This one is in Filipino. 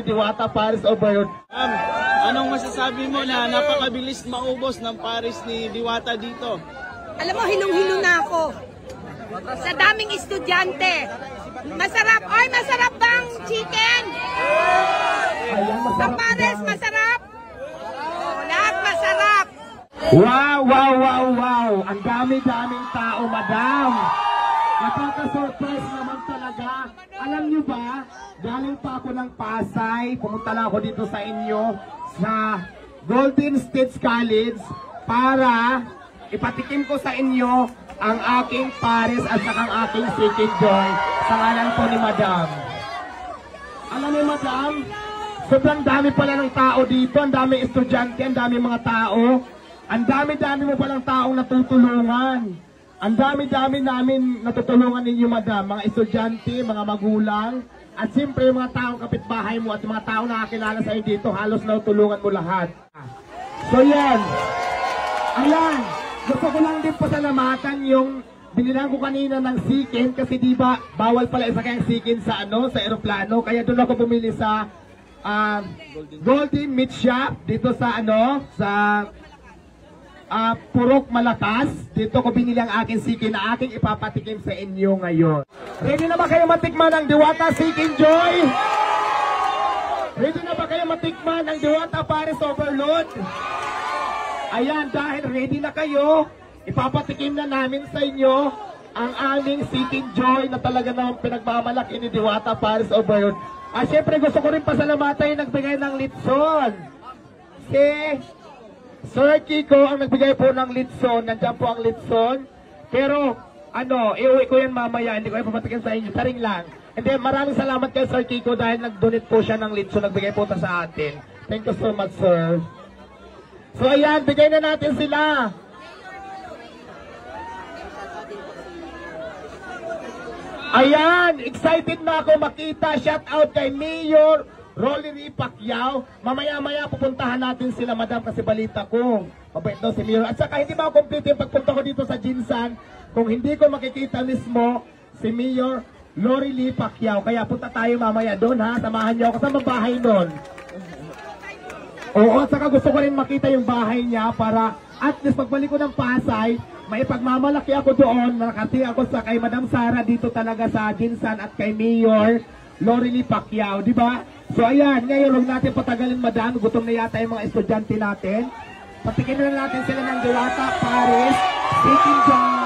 Diwata Paris Overload. Anong masasabi mo na napakabilis maubos ng Paris ni Diwata dito? Alam mo, hinong-hino na ako. Sa daming estudyante. Masarap. Oy, masarap bang chicken? Sa Paris, masarap? Oh, lahat masarap. Wow, wow, wow, wow. Ang dami-daming tao, madam. Nakaka-surprise naman talaga. Alam nyo ba, galing pa ako ng Pasay, pumunta lang ako dito sa inyo, sa Golden State College, para ipatikim ko sa inyo ang aking Paris at saka ang aking Chicken Joy sa ngalan po ni madam. Alam niyo madam, sobrang dami pala ng tao dito, ang dami estudyante, ang dami mga tao, ang dami-dami mo palang taong natutulungan. Ang dami-dami namin natutulungan ninyo madam, mga estudyante, mga magulang, at siyempre yung mga taong kapitbahay mo at mga taong nakakilala sa iyo dito, halos natutulungan mo lahat. So yan, ayan, gusto ko lang din pasalamatan yung binilang ko kanina ng sikin, kasi diba bawal pala isa kayang sikin sa sa eroplano, kaya doon ako bumili sa Golden Meat Shop dito sa sa Purok Malakas. Dito ko binili ang aking sikin na aking ipapatikim sa inyo ngayon. Ready na ba kayo matikman ang Diwata Chicken Joy? Ready na ba kayo matikman ang Diwata Paris Overload? Ayan, dahil ready na kayo, ipapatikim na namin sa inyo ang aming Chicken Joy na talaga namang pinagmamalaki ni Diwata Paris Overload. Siyempre gusto ko rin pasalamatan yung nagbigay ng litson. Si Sir Kiko ang nagbigay po ng litson. Nandiyan po ang litson. Pero, iuwi ko yan mamaya. Hindi ko yan papatikin sa inyo. Saring lang. And then, maraming salamat kay Sir Kiko dahil nag-donate po siya ng litson. Nagbigay po ito sa atin. Thank you so much, sir. So, ayan. Bigay na natin sila. Ayan. Excited na ako makita. Shout out kay Mayor Rolly Pacquiao. Mamaya-maya pupuntahan natin sila madam kasi balita ko mabait daw si Mayor. At saka hindi ba complete yung pagpunta ko dito sa Jinsan kung hindi ko makikita mismo si Mayor Rolly Pacquiao. Kaya punta tayo mamaya doon ha. Samahan niyo ako sa bahay doon. Oo, at saka gusto ko rin makita yung bahay niya para at least pagbalik ko ng Pasay, may pagmamalaki ako doon. Nakati ako sa kay Madam Sara dito talaga sa Jinsan at kay Mayor Rolly Pacquiao, di ba? So ayan, ngayon huwag natin patagalin madam, gutom na yata yung mga estudyante natin. Patikin na natin sila ng Diwata Paris Chicken Joy.